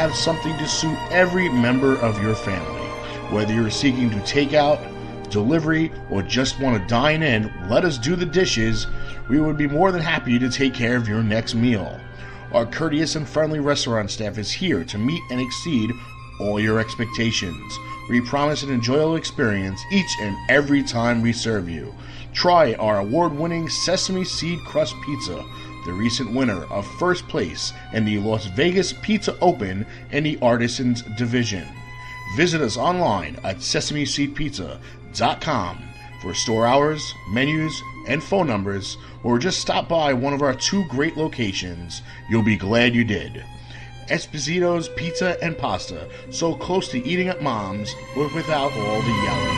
have something to suit every member of your family. Whether you're seeking to take out, delivery, or just want to dine in, let us do the dishes. We would be more than happy to take care of your next meal. Our courteous and friendly restaurant staff is here to meet and exceed all your expectations. We promise an enjoyable experience each and every time we serve you. Try our award-winning sesame seed crust pizza, the recent winner of first place in the Las Vegas Pizza Open in the Artisans Division. Visit us online at sesameseedpizza.com for store hours, menus, and phone numbers, or just stop by one of our 2 great locations. You'll be glad you did. Esposito's Pizza and Pasta, so close to eating at Mom's, but without all the yelling.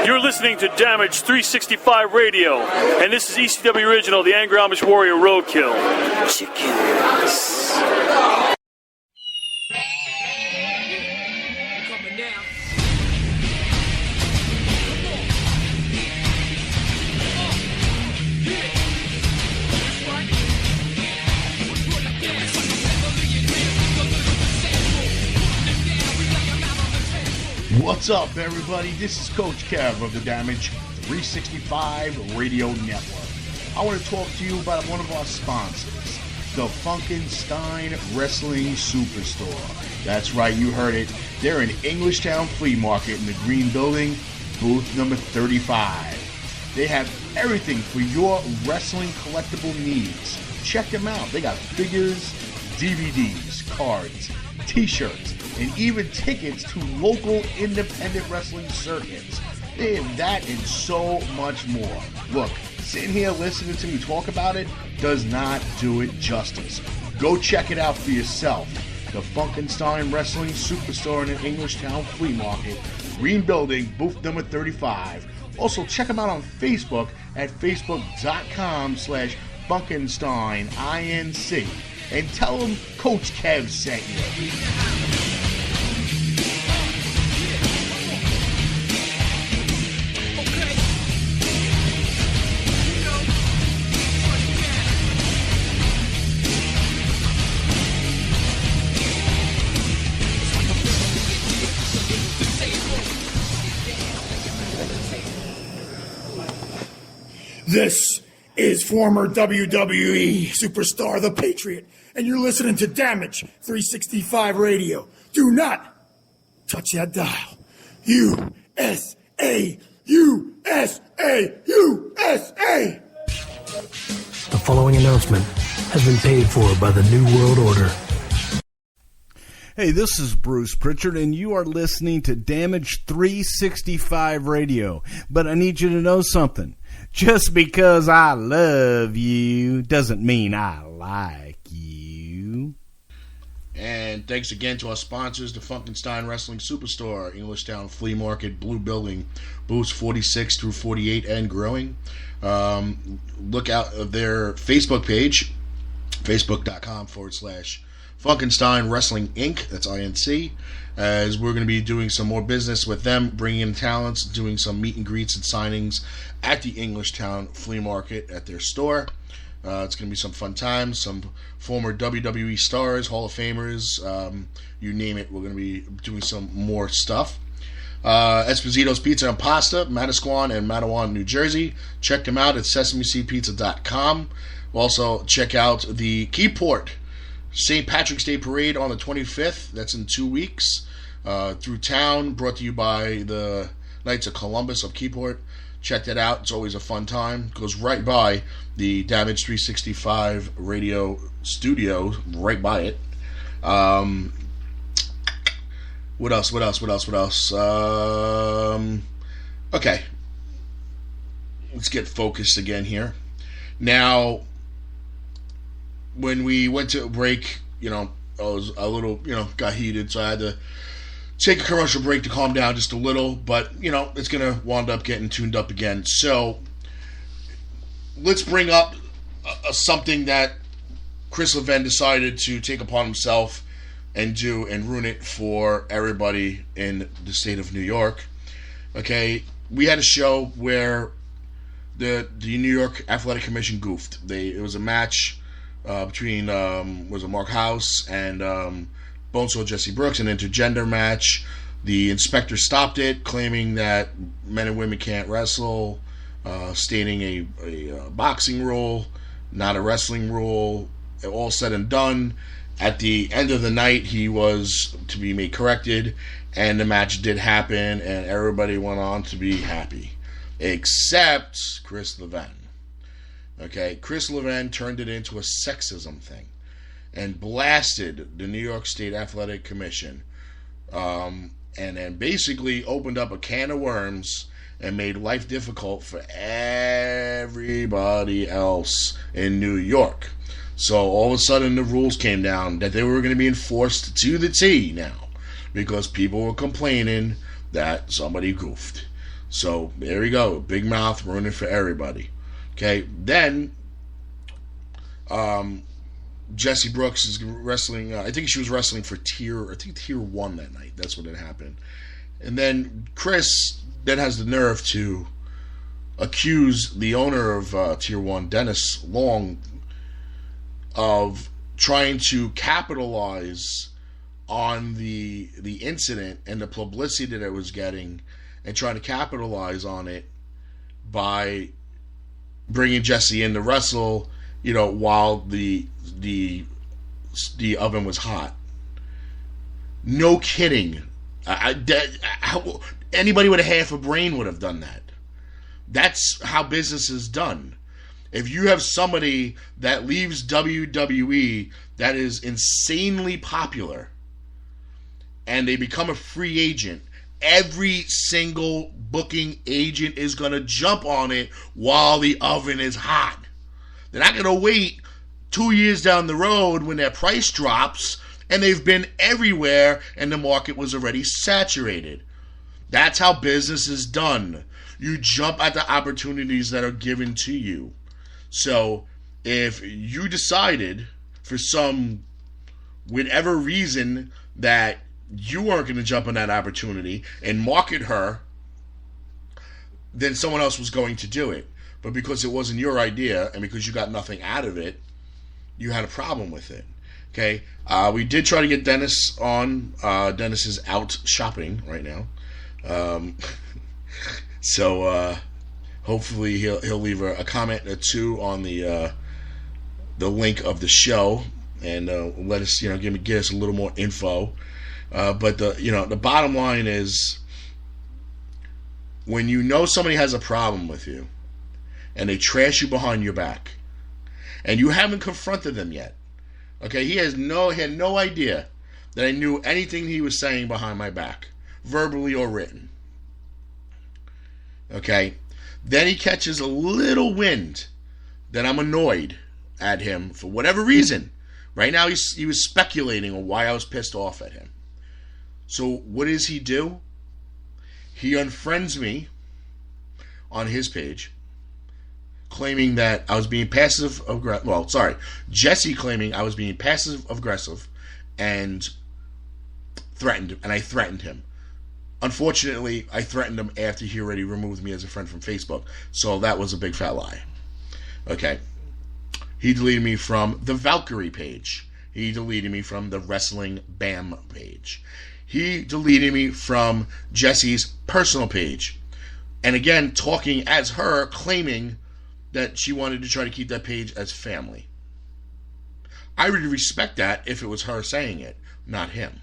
You're listening to Damage 365 Radio, and this is ECW Original, the Angry Amish Warrior Roadkill. Chickens. What's up, everybody? This is Coach Kev of the Damage 365 Radio Network. I want to talk to you about one of our sponsors, the Funkenstein Wrestling Superstore. That's right, you heard it. They're in Englishtown Flea Market in the Green Building, booth number 35. They have everything for your wrestling collectible needs. Check them out. They got figures, DVDs, cards, t-shirts, and even tickets to local independent wrestling circuits. They have that and so much more. Look, sitting here listening to me talk about it does not do it justice. Go check it out for yourself. The Funkenstein Wrestling Superstore in the Englishtown Flea Market, Green Building, booth number 35. Also, check them out on Facebook at facebook.com/FunkensteinINC and tell them Coach Kev sent you. This is former WWE superstar The Patriot, and you're listening to Damage 365 Radio. Do not touch that dial. USA, USA, USA! The following announcement has been paid for by the New World Order. Hey, this is Bruce Pritchard, and you are listening to Damage 365 Radio. But I need you to know something. Just because I love you doesn't mean I like you. And thanks again to our sponsors, the Funkenstein Wrestling Superstore, Englishtown Flea Market, Blue Building, booths 46 through 48 and growing. Look out of their Facebook page, facebook.com/Funkenstein Wrestling Inc. That's INC. As we're going to be doing some more business with them, bringing in talents, doing some meet and greets and signings at the Englishtown Flea Market at their store. It's going to be some fun times, some former WWE stars, Hall of Famers, you name it. We're going to be doing some more stuff. Esposito's Pizza and Pasta, Manasquan and Matawan, New Jersey. Check them out at sesameseedpizza.com. Also, check out the Keyport St. Patrick's Day Parade on the 25th. That's in 2 weeks. Through town, brought to you by the Knights of Columbus of Keyport. Check that out. It's always a fun time. Goes right by the Damage 365 Radio studio, right by it. What else? Okay. Let's get focused again here. Now, when we went to a break, I was a little, got heated, so I had to take a commercial break to calm down just a little, but, it's going to wind up getting tuned up again. So, let's bring up something that Kris Levin decided to take upon himself and ruin it for everybody in the state of New York. Okay, we had a show where the New York Athletic Commission goofed. It was a match between Mark House and Bonesaw Jesse Brooks, an intergender match. The inspector stopped it, claiming that men and women can't wrestle, stating a boxing rule, not a wrestling rule. All said and done, at the end of the night, he was to be made corrected, and the match did happen, and everybody went on to be happy, except Kris Levin. Okay, Kris Levin turned it into a sexism thing and blasted the New York State Athletic Commission, and then basically opened up a can of worms and made life difficult for everybody else in New York. So all of a sudden the rules came down that they were going to be enforced to the T now, because people were complaining that somebody goofed. So there we go, big mouth ruining for everybody. Okay, then Jesse Brooks is wrestling. I think she was wrestling for tier 1 that night. That's when it happened. And then Kris then has the nerve to accuse the owner of tier 1, Dennis Long, of trying to capitalize on the incident and the publicity that it was getting, and trying to capitalize on it by bringing Jesse in to wrestle, while the oven was hot. No kidding. Anybody with a half a brain would have done that. That's how business is done. If you have somebody that leaves WWE that is insanely popular and they become a free agent, every single booking agent is going to jump on it while the oven is hot. They're not going to wait 2 years down the road when their price drops and they've been everywhere and the market was already saturated. That's how business is done. You jump at the opportunities that are given to you. So if you decided for some whatever reason that you weren't going to jump on that opportunity and market her, then someone else was going to do it. But because it wasn't your idea and because you got nothing out of it, you had a problem with it. Okay, we did try to get Dennis on. Dennis is out shopping right now. So hopefully he'll leave a comment or two on the link of the show and let us get us a little more info. But the bottom line is, when you know somebody has a problem with you and they trash you behind your back and you haven't confronted them yet, okay, he had no idea that I knew anything he was saying behind my back, verbally or written. Okay, then he catches a little wind that I'm annoyed at him for whatever reason. Right now he was speculating on why I was pissed off at him. So what does he do? He unfriends me on his page, claiming that I was being passive aggressive. Well, sorry, Jesse claiming I was being passive aggressive and I threatened him. Unfortunately, I threatened him after he already removed me as a friend from Facebook, so that was a big fat lie. Okay. He deleted me from the Valkyrie page. He deleted me from the Wrestling BAM page. He deleted me from Jesse's personal page. And again, talking as her, claiming that she wanted to try to keep that page as family. I would respect that if it was her saying it, not him.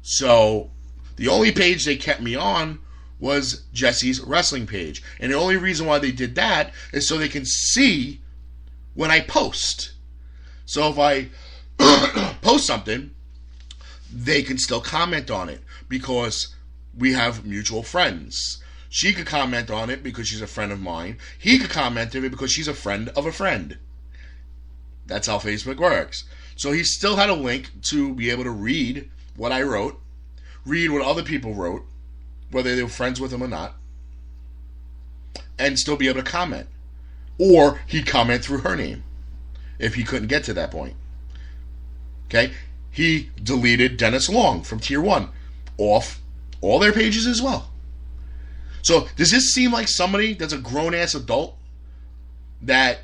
So the only page they kept me on was Jesse's wrestling page. And the only reason why they did that is so they can see when I post. So if I post something, they can still comment on it because we have mutual friends. She could comment on it because she's a friend of mine. He could comment on it because she's a friend of a friend. That's how Facebook works. So he still had a link to be able to read what I wrote, read what other people wrote, whether they were friends with him or not, and still be able to comment. Or he'd comment through her name. if he couldn't get to that point. Okay? He deleted Dennis Long from Tier 1 off all their pages as well. So does this seem like somebody that's a grown-ass adult that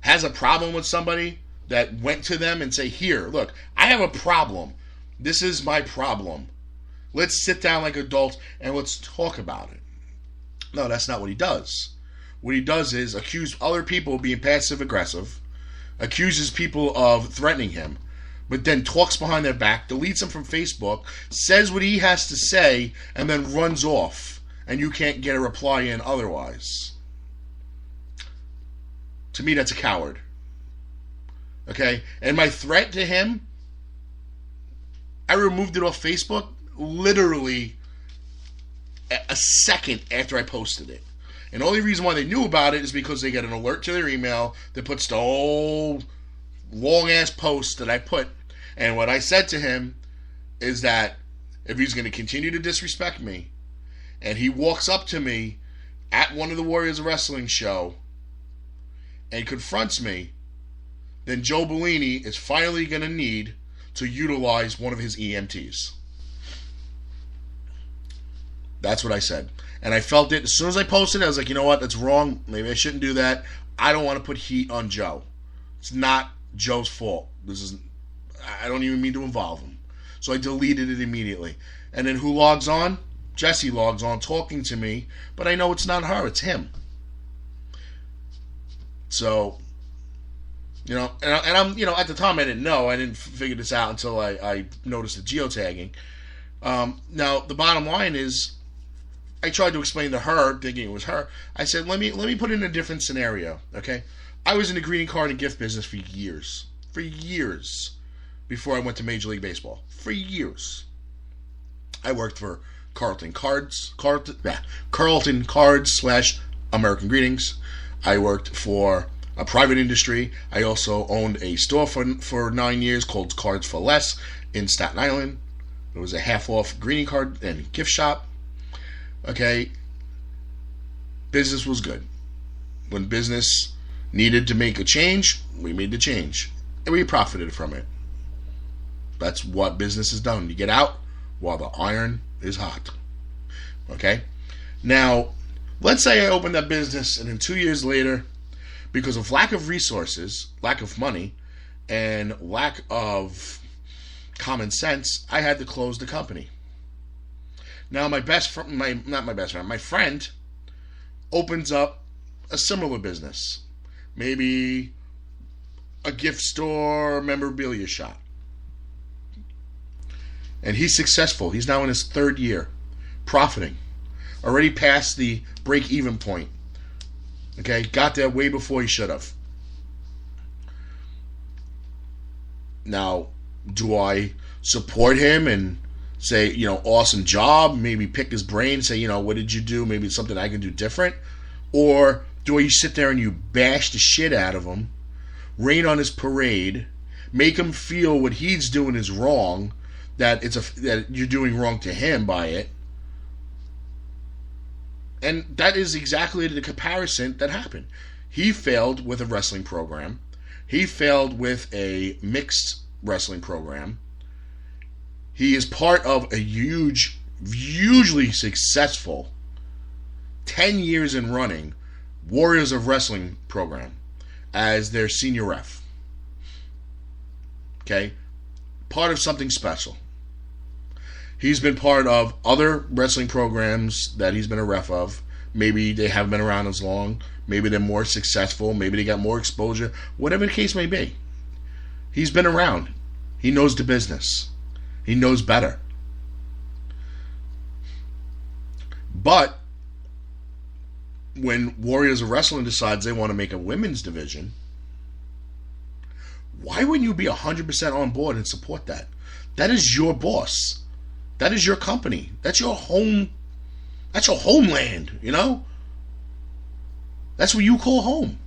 has a problem with somebody that went to them and say, here, look, I have a problem. This is my problem. Let's sit down like adults and let's talk about it. No, that's not what he does. What he does is accuse other people of being passive-aggressive, accuses people of threatening him, but then talks behind their back, deletes them from Facebook, says what he has to say, and then runs off, and you can't get a reply in otherwise. To me, that's a coward. Okay? And my threat to him, I removed it off Facebook literally a second after I posted it. And the only reason why they knew about it is because they get an alert to their email that puts the whole long-ass post that I put. And what I said to him is that if he's going to continue to disrespect me, and he walks up to me at one of the Warriors Wrestling show and confronts me, then Joe Bellini is finally going to need to utilize one of his EMTs. That's what I said. And I felt it. As soon as I posted it, I was like, you know what? That's wrong. Maybe I shouldn't do that. I don't want to put heat on Joe. It's not Joe's fault. I don't even mean to involve him. So I deleted it immediately. And then who logs on? Jessie logs on talking to me. But I know it's not her. It's him. So, and I'm, at the time I didn't know. I didn't figure this out until I noticed the geotagging. Now, the bottom line is, I tried to explain to her, thinking it was her. I said, let me put it in a different scenario, okay? I was in the greeting card and gift business for years. For years. Before I went to Major League Baseball. For years. I worked for Carlton Cards / American Greetings. I worked for a private industry. I also owned a store for 9 years called Cards for Less in Staten Island. It was a half-off greeting card and gift shop. Okay, business was good. When business needed to make a change, we made the change. And we profited from it. That's what business is done. You get out while the iron is hot. Okay? Now, let's say I opened that business and then 2 years later, because of lack of resources, lack of money, and lack of common sense, I had to close the company. Now my friend opens up a similar business. Maybe a gift store, memorabilia shop. And he's successful. He's now in his 3rd year, profiting. Already past the break-even point. Okay, got there way before he should have. Now, do I support him and say, awesome job, maybe pick his brain, say, what did you do? Maybe it's something I can do different. Or do you sit there and you bash the shit out of him, rain on his parade, make him feel what he's doing is wrong, that you're doing wrong to him by it. And that is exactly the comparison that happened. He failed with a wrestling program. He failed with a mixed wrestling program. He is part of a hugely successful 10 years in running Warriors of Wrestling program as their senior ref. Okay? Part of something special. He's been part of other wrestling programs that he's been a ref of. Maybe they haven't been around as long. Maybe they're more successful. Maybe they got more exposure. Whatever the case may be. He's been around. He knows the business. He knows better. But when Warriors of Wrestling decides they want to make a women's division, why wouldn't you be 100% on board and support that? That is your boss. That is your company. That's your home. That's your homeland, That's what you call home.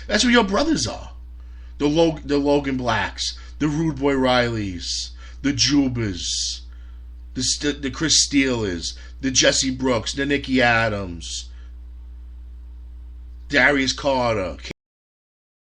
That's where your brothers are. The Logan Blacks, the Rude Boy Rileys, the Jubas, the Chris Steelers, the Jesse Brooks, the Nicky Adams, Darius Carter,